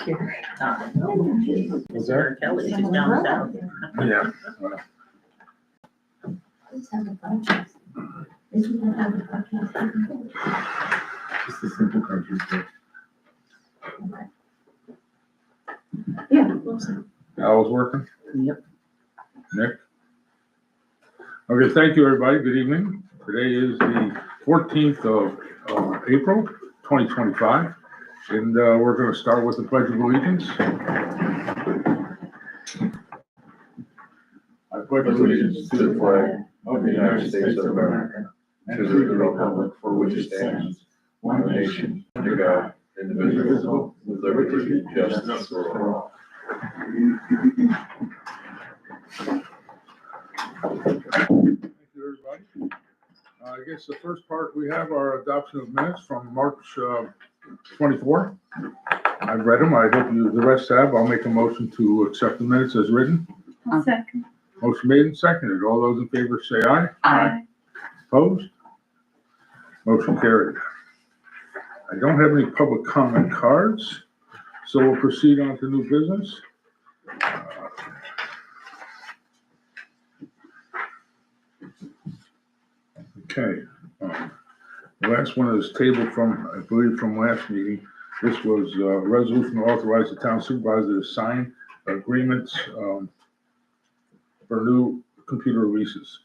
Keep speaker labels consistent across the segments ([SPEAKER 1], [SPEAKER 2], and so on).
[SPEAKER 1] here.
[SPEAKER 2] Was there?
[SPEAKER 3] Kelly's just down south.
[SPEAKER 2] Yeah.
[SPEAKER 1] Let's have a podcast. Isn't that have a podcast?
[SPEAKER 2] Just a simple country club.
[SPEAKER 1] Yeah, awesome.
[SPEAKER 2] Al's working?
[SPEAKER 3] Yep.
[SPEAKER 2] Nick? Okay, thank you, everybody. Good evening. Today is the 14th of April, 2025, and we're going to start with the Pledge of Allegiance. I pledge allegiance to the flag of the United States of America and to the republic for which it stands, one nation, under God, indivisible, with liberty and justice for all. Thank you, everybody. I guess the first part we have our adoption of minutes from March 24. I've read them. I hope the rest have. I'll make a motion to accept the minutes as written.
[SPEAKER 1] Second.
[SPEAKER 2] Motion made and seconded. All those in favor say aye.
[SPEAKER 1] Aye.
[SPEAKER 2] Opposed? Motion carried. I don't have any public comment cards, so we'll proceed on to new business. Okay. The last one is tabled from, I believe, from last meeting. This was a resolution to authorize the town supervisor to sign agreements for new computer leases.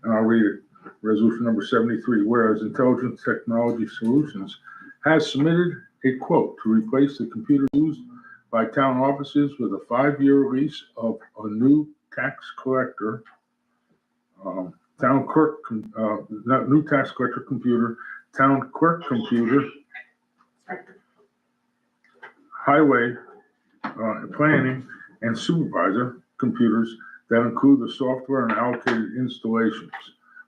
[SPEAKER 2] And I'll read it. Resolution number 73, whereas Intelligent Technology Solutions has submitted a quote to replace the computer used by town offices with a 5-year lease of a new tax collector, town clerk, not new tax collector computer, town clerk computer, highway planning and supervisor computers that include the software and allocated installations.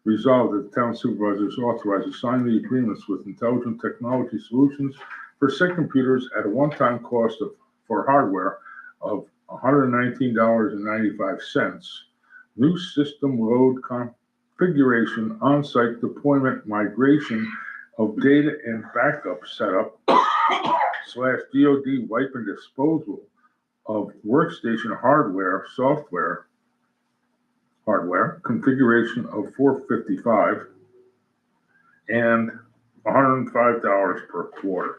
[SPEAKER 2] Resolved that the town supervisor is authorized to sign the agreements with Intelligent Technology Solutions for said computers at a one-time cost for hardware of $119.95. New system load configuration, on-site deployment, migration of data and backup setup / DoD wipe and disposal of workstation hardware, software, configuration of 455 and $105 per quarter.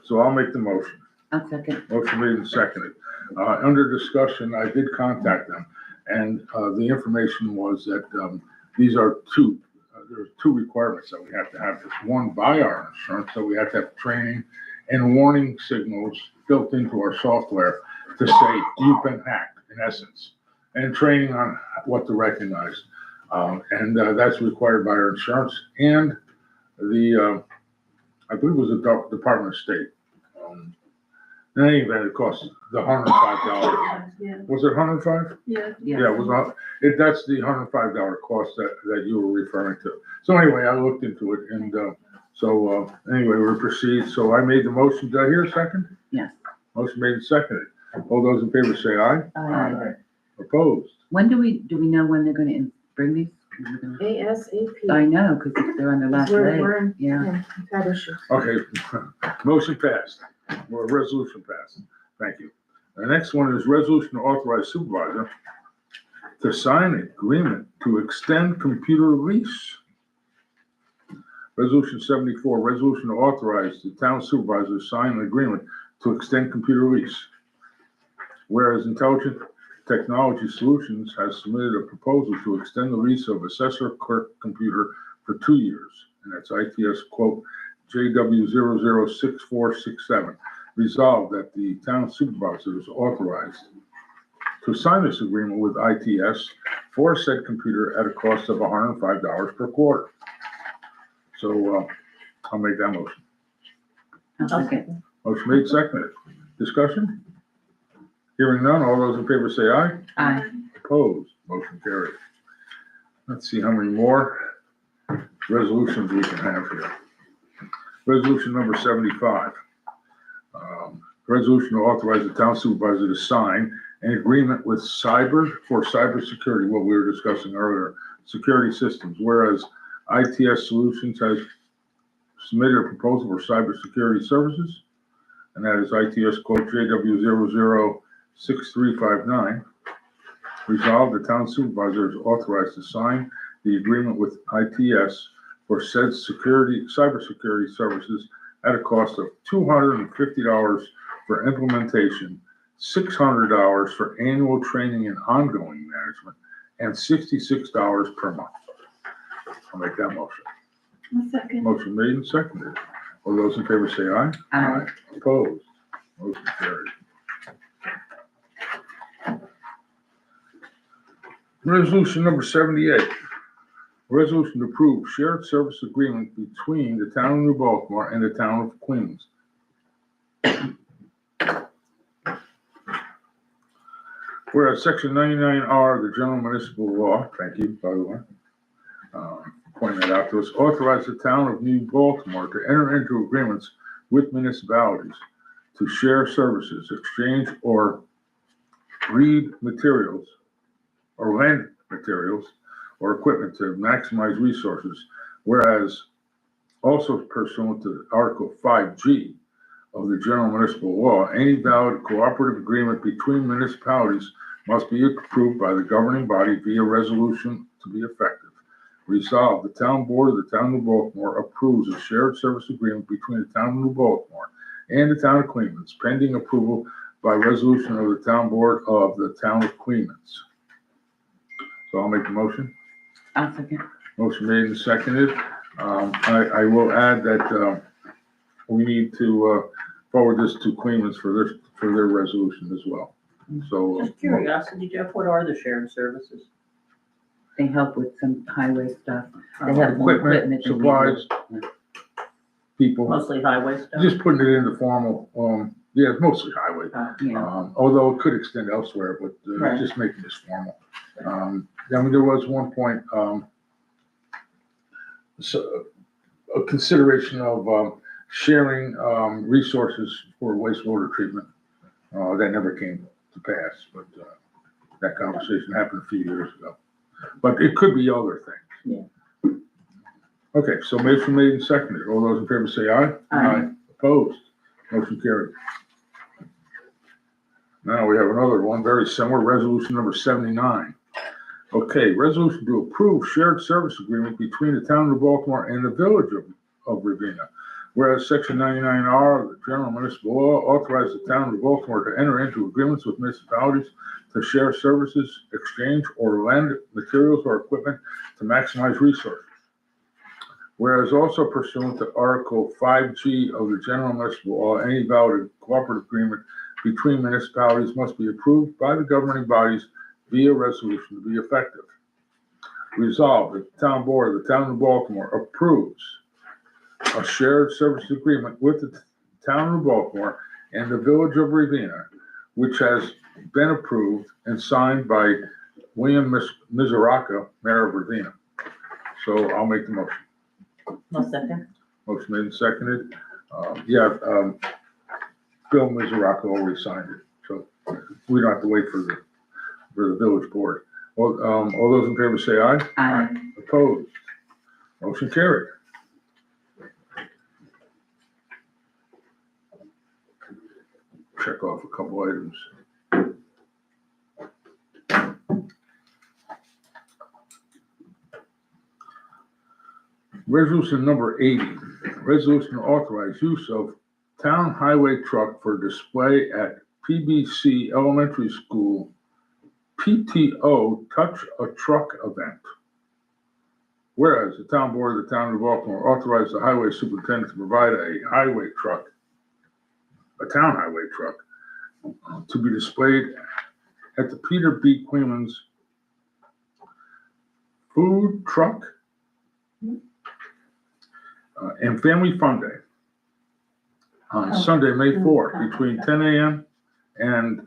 [SPEAKER 2] So I'll make the motion.
[SPEAKER 3] I'll second.
[SPEAKER 2] Motion made and seconded. Under discussion, I did contact them, and the information was that these are there's two requirements that we have to have. One, by our insurance, so we have to have training and warning signals built into our software to say you've been hacked, in essence, and training on what to recognize. And that's required by our insurance and the, I believe it was the Department of State. In any event, it costs the $105.
[SPEAKER 1] Yeah.
[SPEAKER 2] Was it $105?
[SPEAKER 1] Yeah.
[SPEAKER 2] Yeah, it was not. That's the $105 cost that you were referring to. So anyway, I looked into it, and anyway, we'll proceed. So I made the motion. Did I hear a second?
[SPEAKER 3] Yes.
[SPEAKER 2] Motion made and seconded. All those in favor say aye.
[SPEAKER 3] Aye.
[SPEAKER 2] Opposed?
[SPEAKER 3] When do we know when they're gonna bring these?
[SPEAKER 1] ASAP.
[SPEAKER 3] I know, because they're on their last leg.
[SPEAKER 1] We're
[SPEAKER 3] Yeah.
[SPEAKER 1] we've had issues.
[SPEAKER 2] Okay, motion passed, or resolution passed. Thank you. The next one is resolution to authorize supervisor to sign agreement to extend computer lease. Resolution 74, resolution to authorize the town supervisor to sign an agreement to extend computer lease. Whereas Intelligent Technology Solutions has submitted a proposal to extend the lease of assessor clerk computer for 2 years, and that's ITS quote JW006467. Resolved that the town supervisor is authorized to sign this agreement with ITS for said computer at a cost of $105 per quarter. So I'll make that motion.
[SPEAKER 3] I'll second.
[SPEAKER 2] Motion made, seconded. Discussion? Hearing none, all those in favor say aye.
[SPEAKER 3] Aye.
[SPEAKER 2] Opposed? Motion carried. Let's see how many more resolutions we can have here. Resolution number 75. Resolution to authorize the town supervisor to sign an agreement with cybersecurity, what we were discussing earlier, security systems, whereas ITS Solutions has submitted a proposal for cybersecurity services. and that is ITS code JW006359. Resolved, the town supervisor is authorized to sign the agreement with ITS for said cybersecurity services at a cost of $250 for implementation, $600 for annual training and ongoing management, and $66 per month. I'll make that motion.
[SPEAKER 1] One second.
[SPEAKER 2] Motion made and seconded. All those in favor say aye.
[SPEAKER 3] Aye.
[SPEAKER 2] Opposed? Motion carried. Resolution number 78. Resolution to approve shared service agreement between the town of New Baltimore and the town of Queens. Whereas Section 99R of the General Municipal Law, thank you, by the way, pointing that out to us, authorized the town of New Baltimore to enter into agreements with municipalities to share services, exchange or read materials, or lend materials or equipment to maximize resources, whereas also pursuant to Article 5G of the General Municipal Law, any valid cooperative agreement between municipalities must be approved by the governing body via resolution to be effective. Resolved, the town board of the town of New Baltimore approves a shared service agreement between the town of New Baltimore and the town of Queens, pending approval by resolution of the town board of the town of Queens. So I'll make the motion.
[SPEAKER 3] I'll second.
[SPEAKER 2] Motion made and seconded. I will add that we need to forward this to Queens for their resolution as well. So
[SPEAKER 4] Just curiosity, Jeff, what are the shared services?
[SPEAKER 3] They help with some highway stuff. They have more
[SPEAKER 2] equipment,
[SPEAKER 3] they need.
[SPEAKER 2] supplies, people,
[SPEAKER 4] Mostly highway stuff?
[SPEAKER 2] just putting it into formal. Yeah, it's mostly highway.
[SPEAKER 3] Yeah,
[SPEAKER 2] Although it could extend elsewhere, but
[SPEAKER 4] Right.
[SPEAKER 2] just making this formal. Then there was one point, so a consideration of sharing resources for wastewater treatment. That never came to pass, but that conversation happened a few years ago. But it could be other things.
[SPEAKER 4] Yeah.
[SPEAKER 2] Okay, so motion made and seconded. All those in favor say aye.
[SPEAKER 3] Aye.
[SPEAKER 2] Opposed? Motion carried. Now we have another one, very similar, resolution number 79. Okay, resolution to approve shared service agreement between the town of Baltimore and the village of Ravenna. Whereas Section 99R of the General Municipal Law authorizes the town of Baltimore to enter into agreements with municipalities to share services, exchange, or lend materials or equipment to maximize resources. Whereas also pursuant to Article 5G of the General Municipal Law, any valid cooperative agreement between municipalities must be approved by the governing bodies via resolution to be effective. Resolved, that the town board of the town of Baltimore approves a shared service agreement with the town of Baltimore and the village of Ravenna, which has been approved and signed by William Mizraca, Mayor of Ravenna. So I'll make the motion.
[SPEAKER 4] One second.
[SPEAKER 2] Motion made and seconded. Bill Mizraca already signed it, so we don't have to wait for the village board. All those in favor say aye.
[SPEAKER 3] Aye.
[SPEAKER 2] Opposed? Motion carried. Check off a couple items. Resolution number 80, resolution to authorize use of town highway truck for display at PBC Elementary School PTO Touch a Truck event. Whereas the town board of the town of Baltimore authorized the highway superintendent to provide a highway truck, a town highway truck, to be displayed at the Peter B. Queens Food Truck and Family Fun Day on Sunday, May 4th, between 10 a.m. and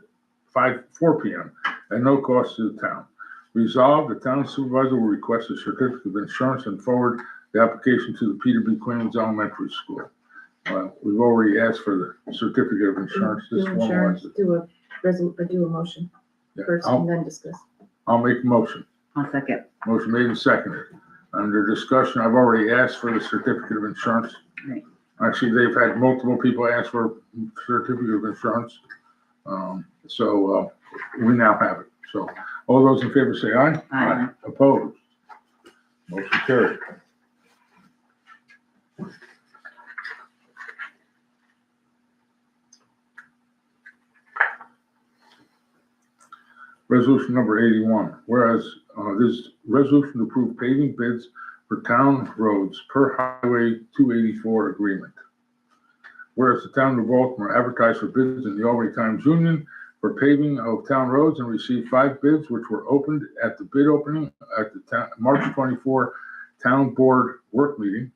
[SPEAKER 2] 4 p.m. at no cost to the town. Resolved, the town supervisor will request a certificate of insurance and forward the application to the Peter B. Queens Elementary School. We've already asked for the certificate of insurance. This
[SPEAKER 5] Do
[SPEAKER 2] one
[SPEAKER 5] insurance,
[SPEAKER 2] was,
[SPEAKER 5] do a motion
[SPEAKER 2] yeah,
[SPEAKER 5] first and then discuss.
[SPEAKER 2] I'll make a motion.
[SPEAKER 3] I'll second.
[SPEAKER 2] Motion made and seconded. Under discussion, I've already asked for the certificate of insurance.
[SPEAKER 3] Right.
[SPEAKER 2] Actually, they've had multiple people ask for certificate of insurance. So we now have it. So all those in favor say aye.
[SPEAKER 3] Aye.
[SPEAKER 2] Opposed? Motion carried. Resolution number 81, whereas this resolution to approve paving bids for town roads per Highway 284 agreement. Whereas the town of Baltimore advertised for bids in the Albany Times Union for paving of town roads and received 5 bids, which were opened at the bid opening at the March 24 Town Board work meeting.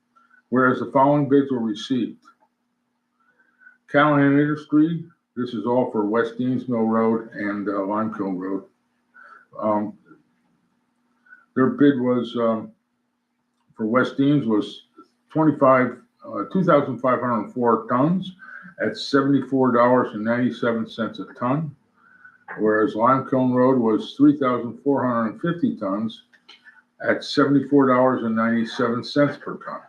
[SPEAKER 2] Whereas the following bids were received. Callahan Industry, this is all for West Deans Mill Road and Limekiln Road. Their bid was for West Deans was 2,504 tons at $74.97 a ton, whereas Limekiln Road was 3,450 tons at $74.97 per ton.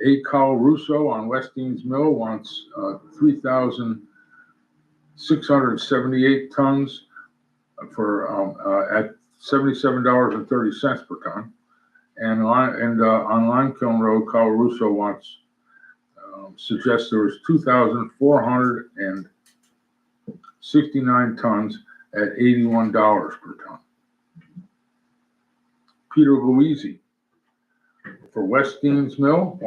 [SPEAKER 2] A. Kyle Russo on West Deans Mill wants 3,678 tons for at $77.30 per ton. And on Limekiln Road, Kyle Russo wants suggests there was 2,469 tons at $81 per ton. Peter Louisi for West Deans Mill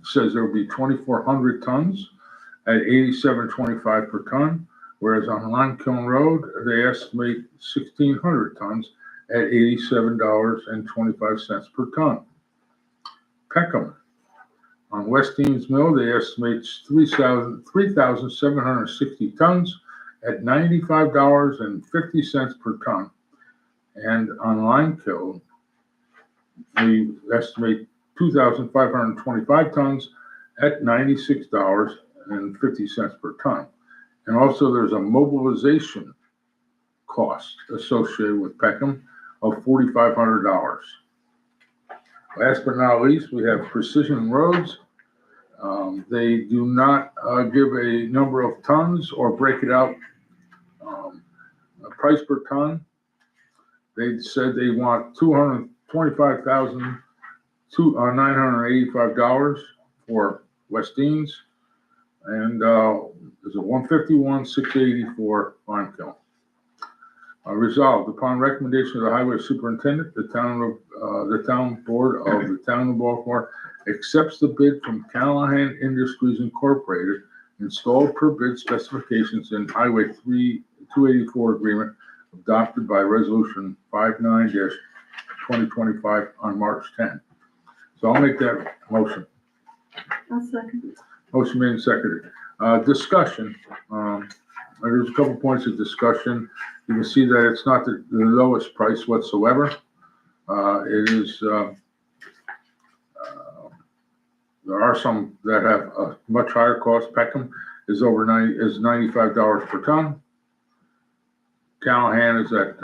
[SPEAKER 2] says there will be 2,400 tons at $87.25 per ton, whereas on Limekiln Road, they estimate 1,600 tons at $87.25 per ton. Peckham on West Deans Mill, they estimate 3,760 tons at $95.50 per ton. And on Limekiln, we estimate 2,525 tons at $96.50 per ton. And also there's a mobilization cost associated with Peckham of $4,500. Last but not least, we have Precision Roads. They do not give a number of tons or break it out a price per ton. They said they want $225,985 for West Deans, and there's a $151,680 for Limekiln. Resolved upon recommendation of the Highway Superintendent, the town board of the town of Baltimore accepts the bid from Callahan Industries Incorporated, installed per bid specifications in Highway 284 agreement adopted by Resolution 59-2025 on March 10. So I'll make that motion.
[SPEAKER 5] I'll second.
[SPEAKER 2] Motion made and seconded. Discussion. There's a couple points of discussion. You can see that it's not the lowest price whatsoever. It is. There are some that have a much higher cost. Peckham is $95 per ton. Callahan is at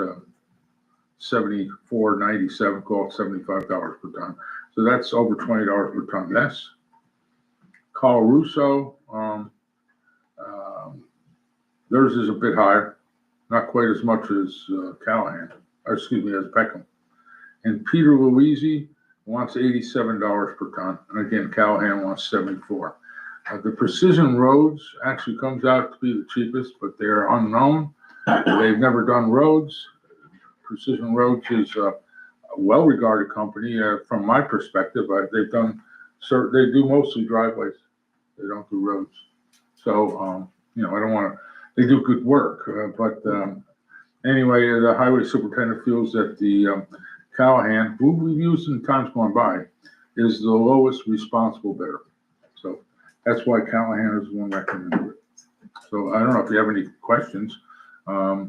[SPEAKER 2] $74.97, call it $75 per ton. So that's over $20 per ton less. Carl Russo, theirs is a bit higher, not quite as much as Callahan, as Peckham. And Peter Louisi wants $87 per ton, and again, Callahan wants $74. The Precision Roads actually comes out to be the cheapest, but they're unknown. They've never done roads. Precision Roads is a well-regarded company from my perspective. They do mostly driveways. They don't do roads. So, I don't want to, they do good work. But anyway, the highway superintendent feels that the Callahan, who we've used in times gone by, is the lowest responsible bidder. So that's why Callahan is the one recommended it. So I don't know if you have any questions. I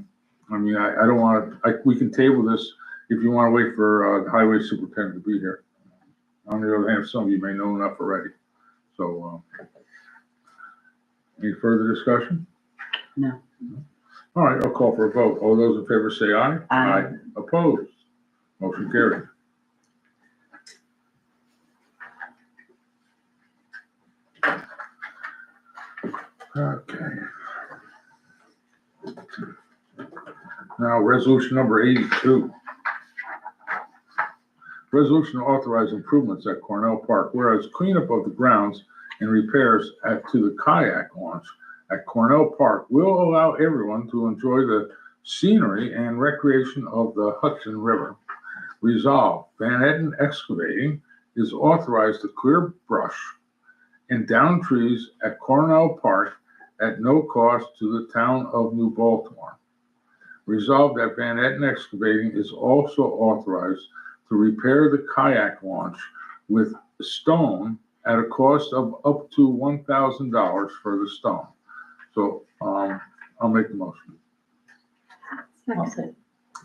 [SPEAKER 2] don't want to, we can table this if you want to wait for the highway superintendent to be here. On the other hand, some of you may know enough already. So, any further discussion?
[SPEAKER 3] No.
[SPEAKER 2] All right, I'll call for a vote. All those in favor say aye.
[SPEAKER 3] Aye.
[SPEAKER 2] Opposed? Motion carried. Okay. Now, resolution number 82. Resolution to authorize improvements at Cornell Park, whereas cleanup of the grounds and repairs to the kayak launch at Cornell Park will allow everyone to enjoy the scenery and recreation of the Hudson River. Resolved, Van Etten Excavating is authorized to clear brush and down trees at Cornell Park at no cost to the town of New Baltimore. Resolved that Van Etten Excavating is also authorized to repair the kayak launch with stone at a cost of up to $1,000 for the stone. So, I'll make the motion.
[SPEAKER 4] I'll
[SPEAKER 5] Second.
[SPEAKER 4] second.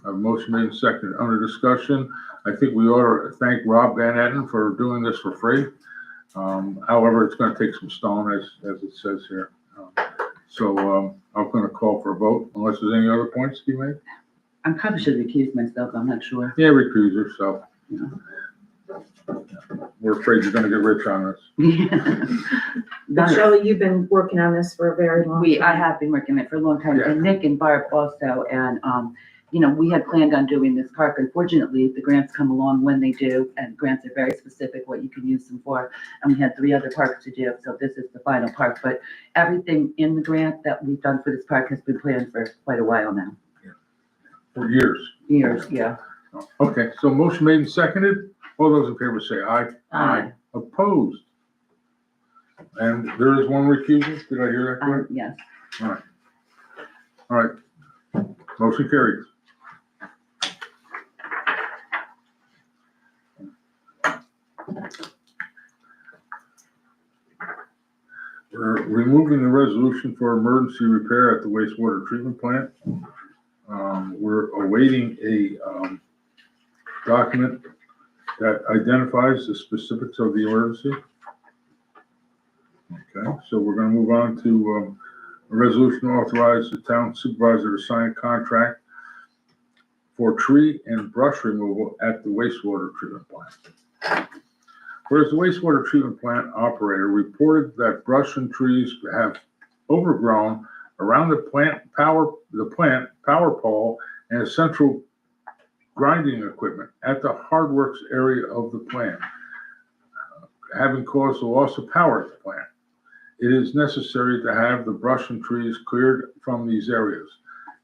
[SPEAKER 2] A motion made and seconded. Under discussion, I think we ought to thank Rob Van Etten for doing this for free. However, it's gonna take some stone, as it says here. So, I'm gonna call for a vote, unless there's any other points to be made.
[SPEAKER 3] I probably should recuse myself, I'm not sure.
[SPEAKER 2] Yeah, recuse yourself. We're afraid you're gonna get rich on this.
[SPEAKER 5] But Shelley, you've been working on this for a very long time.
[SPEAKER 3] I have been working it for a long time,
[SPEAKER 2] Yeah.
[SPEAKER 3] and Nick and Barb also, and, we had planned on doing this park. Unfortunately, the grants come along when they do, and grants are very specific what you can use them for. And we had 3 other parks to do, so this is the final park, but everything in the grant that we've done for this park has been planned for quite a while now.
[SPEAKER 2] For years.
[SPEAKER 3] Years, yeah.
[SPEAKER 2] Okay, so motion made and seconded. All those in favor say aye.
[SPEAKER 3] Aye.
[SPEAKER 2] Opposed? And there is one recusal. Did I hear that correct?
[SPEAKER 3] Yes.
[SPEAKER 2] All right. Motion carries. We're removing the resolution for emergency repair at the wastewater treatment plant. We're awaiting a document that identifies the specifics of the emergency. Okay, so we're gonna move on to a resolution to authorize the town supervisor to sign a contract for tree and brush removal at the wastewater treatment plant. Whereas the wastewater treatment plant operator reported that brush and trees have overgrown around the plant power pole and essential grinding equipment at the hardworks area of the plant, having caused the loss of power at the plant. It is necessary to have the brush and trees cleared from these areas.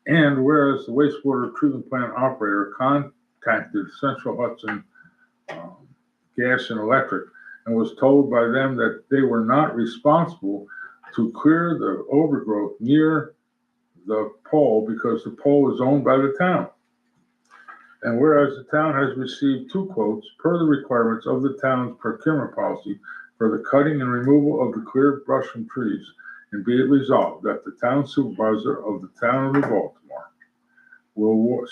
[SPEAKER 2] And whereas the wastewater treatment plant operator contacted Central Hudson Gas and Electric and was told by them that they were not responsible to clear the overgrowth near the pole because the pole is owned by the town. And whereas the town has received 2 quotes per the requirements of the town's procurement policy for the cutting and removal of the cleared brush and trees, and be it resolved that the town supervisor of the town of New Baltimore will,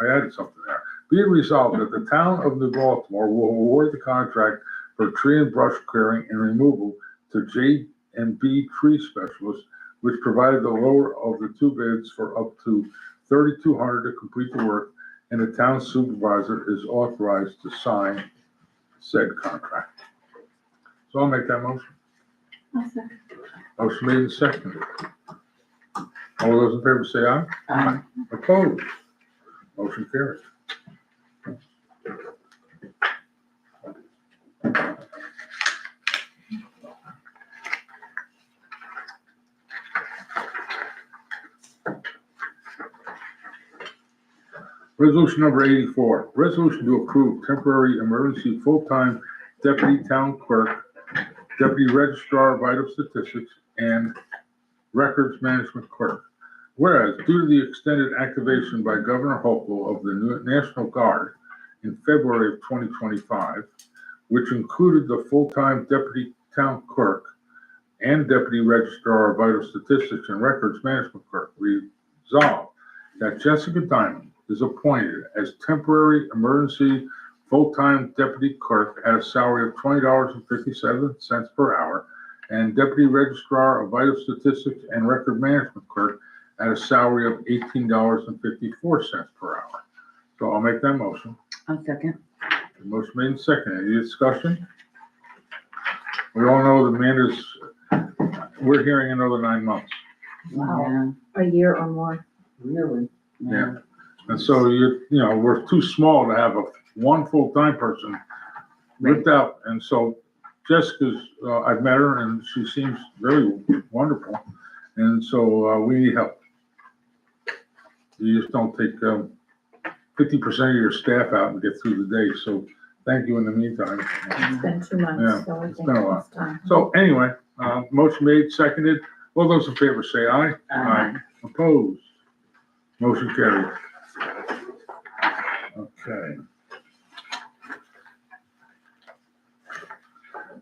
[SPEAKER 2] I added something there. Be it resolved that the town of New Baltimore will award the contract for tree and brush clearing and removal to J&B Tree Specialists, which provided the lower of the 2 bids for up to $3,200 to complete the work, and the town supervisor is authorized to sign said contract. So I'll make that motion.
[SPEAKER 5] I'll second.
[SPEAKER 2] Motion made and seconded. All those in favor say aye.
[SPEAKER 3] Aye.
[SPEAKER 2] Opposed? Motion carries. Resolution number 84, resolution to approve temporary emergency full-time deputy town clerk, deputy registrar of vital statistics, and records management clerk. Whereas due to the extended activation by Governor Hochul of the National Guard in February of 2025, which included the full-time deputy town clerk and deputy registrar of vital statistics and records management clerk, resolved that Jessica Diamond is appointed as temporary emergency full-time deputy clerk at a salary of $20.57 per hour, and deputy registrar of vital statistics and record management clerk at a salary of $18.54 per hour. So I'll make that motion.
[SPEAKER 3] I'll second.
[SPEAKER 2] The motion made and seconded. Any discussion? We all know that Amanda's we're hearing another 9 months.
[SPEAKER 3] Yeah,
[SPEAKER 5] A year or more.
[SPEAKER 1] Really?
[SPEAKER 3] yeah.
[SPEAKER 2] And so we're too small to have one full-time person ripped out. And so Jessica's, I've met her and she seems very wonderful. And so we need help. You just don't take 50% of your staff out and get through the day. So thank you in the meantime.
[SPEAKER 5] It's been 2
[SPEAKER 2] Yeah,
[SPEAKER 5] months, so I
[SPEAKER 2] it's
[SPEAKER 5] think
[SPEAKER 2] been a lot.
[SPEAKER 5] it's time.
[SPEAKER 2] So anyway, motion made, seconded. All those in favor say aye.
[SPEAKER 3] Aye.
[SPEAKER 2] Opposed? Motion carried. Okay.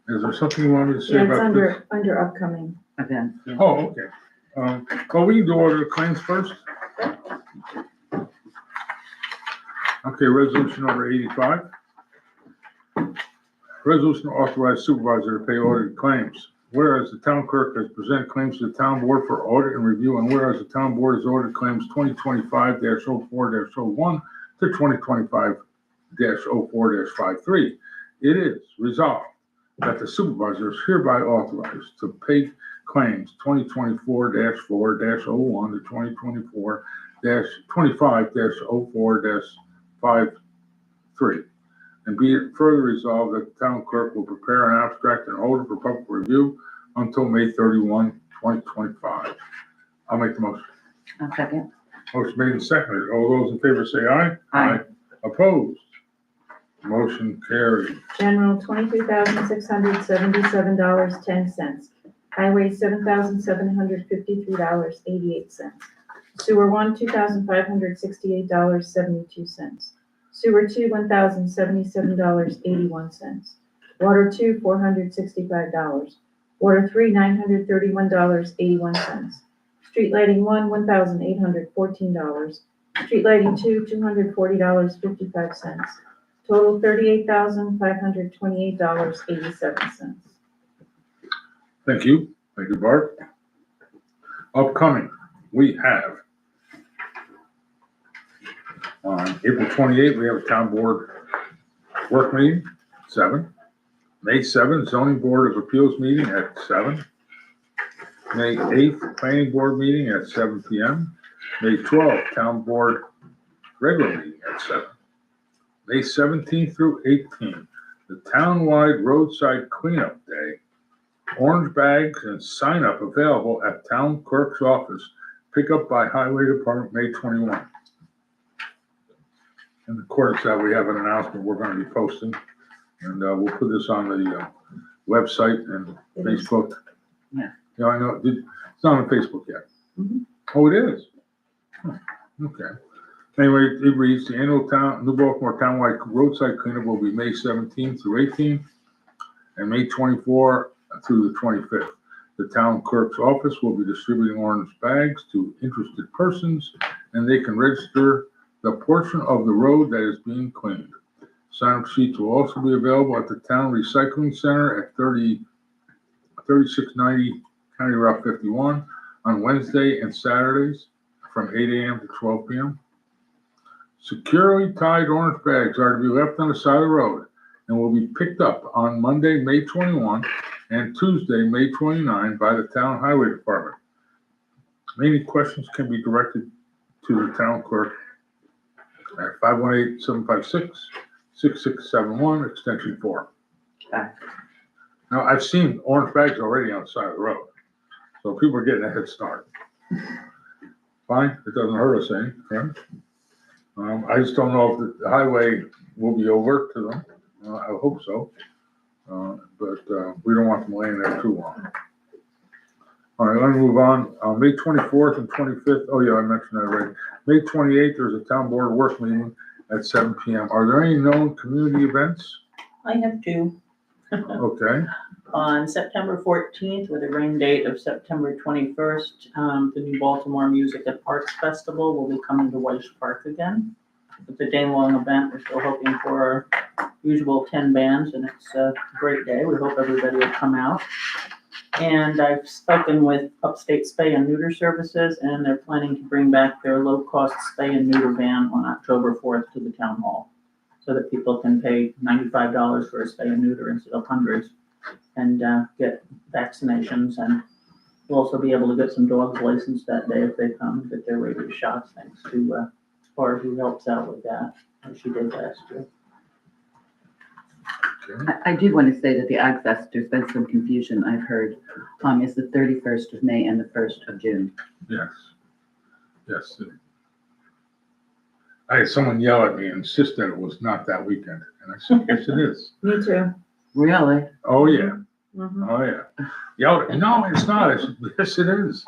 [SPEAKER 2] Is there something you want me to say
[SPEAKER 5] Yeah, it's
[SPEAKER 2] about this?
[SPEAKER 5] under upcoming.
[SPEAKER 3] Events, yeah.
[SPEAKER 2] Oh, okay. Well, we can do order the claims first. Okay, resolution number 85. Resolution to authorize supervisor to pay audited claims. Whereas the town clerk has presented claims to the town board for audit and review, and whereas the town board has audited claims 2025-04-01 to 2025-04-53, it is resolved that the supervisor is hereby authorized to pay claims 2024-4-01 to 2024-25-04-53. And be it further resolved that the town clerk will prepare an abstract and hold it for public review until May 31, 2025. I'll make the motion.
[SPEAKER 3] A second.
[SPEAKER 2] Motion made and seconded. All those in favor say aye.
[SPEAKER 3] Aye.
[SPEAKER 2] Opposed? Motion carried.
[SPEAKER 5] General, $22,677.10. Highway, $7,753.88. Sewer 1, $2,568.72. Sewer 2, $1,077.81. Water 2, $465. Water 3, $931.81. Street lighting 1, $1,814. Street lighting 2, $240.55. Total $38,528.87.
[SPEAKER 2] Thank you. Thank you, Bart. Upcoming, we have on April 28th, we have a town board work meeting, 7. May 7th, zoning board of appeals meeting at 7. May 8th, planning board meeting at 7 p.m. May 12th, town board regular meeting at 7. May 17th through 18th, the townwide roadside cleanup day. Orange bags and sign up available at town clerk's office. Pickup by highway department, May 21. In accordance that we have an announcement we're going to be posting, and we'll put this on the website and
[SPEAKER 5] It is.
[SPEAKER 2] Facebook.
[SPEAKER 3] Yeah.
[SPEAKER 2] Yeah, I know. It's not on Facebook yet.
[SPEAKER 3] Mhm.
[SPEAKER 2] Oh, it is? Huh, okay. Anyway, it reads, the annual New Baltimore townwide roadside cleanup will be May 17th through 18th and May 24th through the 25th. The town clerk's office will be distributing orange bags to interested persons, and they can register the portion of the road that is being cleaned. Sign-up sheets will also be available at the town recycling center at 3690 County Route 51 on Wednesday and Saturdays from 8 a.m. to 12 p.m. Securely tied orange bags are to be left on the side of the road and will be picked up on Monday, May 21 and Tuesday, May 29 by the town highway department. Any questions can be directed to the town clerk at 518-756-6671, extension 4.
[SPEAKER 3] Okay.
[SPEAKER 2] Now, I've seen orange bags already on the side of the road, so people are getting a head start. Fine, it doesn't hurt us any, right? I just don't know if the highway will be overt to them. I hope so. But we don't want them laying there too long. All right, let me move on. May 24th and 25th. Oh, yeah, I mentioned that already. May 28th, there's a town board work meeting at 7 p.m. Are there any known community events?
[SPEAKER 6] I have 2.
[SPEAKER 2] Okay,
[SPEAKER 6] On September 14th, with a rain date of September 21st, the New Baltimore Music and Arts Festival will be coming to Weiss Park again. It's a day-long event. We're still hoping for our usual 10 bands, and it's a great day. We hope everybody will come out. And I've spoken with Upstate Spay and Neuter Services, and they're planning to bring back their low-cost spay and neuter van on October 4th to the town hall, so that people can pay $95 for a spay and neuter instead of hundreds, and get vaccinations and We'll also be able to get some dogs licensed that day if they come and get their rabies shots, thanks to, Barb who helps out with that, as she did last year.
[SPEAKER 2] Okay.
[SPEAKER 3] I do want to say that the access, there's been some confusion I've heard, is the 31st of May and the 1st of June.
[SPEAKER 2] Yes. Yes. I had someone yell at me and insist that it was not that weekend, and I said, yes, it is.
[SPEAKER 5] Me too.
[SPEAKER 3] Really?
[SPEAKER 2] Oh, yeah.
[SPEAKER 5] Mhm.
[SPEAKER 2] Oh, yeah. Yelled at me, no, it's not. I said, yes, it is.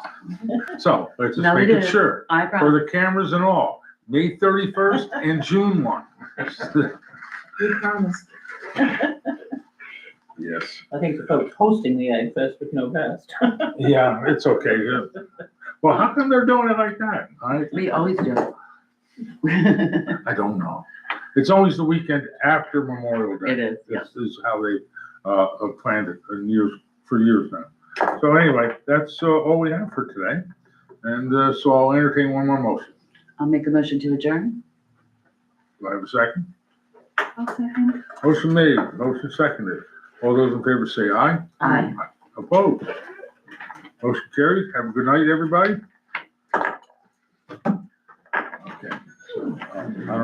[SPEAKER 2] So, let's just
[SPEAKER 3] No, it
[SPEAKER 2] make it
[SPEAKER 3] is.
[SPEAKER 2] sure,
[SPEAKER 3] I
[SPEAKER 2] for
[SPEAKER 3] promise.
[SPEAKER 2] the cameras and all, May 31st and June 1.
[SPEAKER 5] We promised.
[SPEAKER 2] Yes.
[SPEAKER 6] I think the folks hosting the Egg Fest would know best.
[SPEAKER 2] Yeah, it's okay. Yeah. Well, how come they're doing it like that?
[SPEAKER 3] We always do.
[SPEAKER 2] I don't know. It's always the weekend after Memorial Day.
[SPEAKER 3] It is, yes.
[SPEAKER 2] This is how they have planned it for years now. So anyway, that's all we have for today. And so I'll entertain one more motion.
[SPEAKER 3] I'll make a motion to adjourn.
[SPEAKER 2] Do I have a second?
[SPEAKER 5] I'll second.
[SPEAKER 2] Motion made, motion seconded. All those in favor say aye.
[SPEAKER 3] Aye.
[SPEAKER 2] Opposed? Motion carried. Have a good night, everybody. Okay. So, I don't know.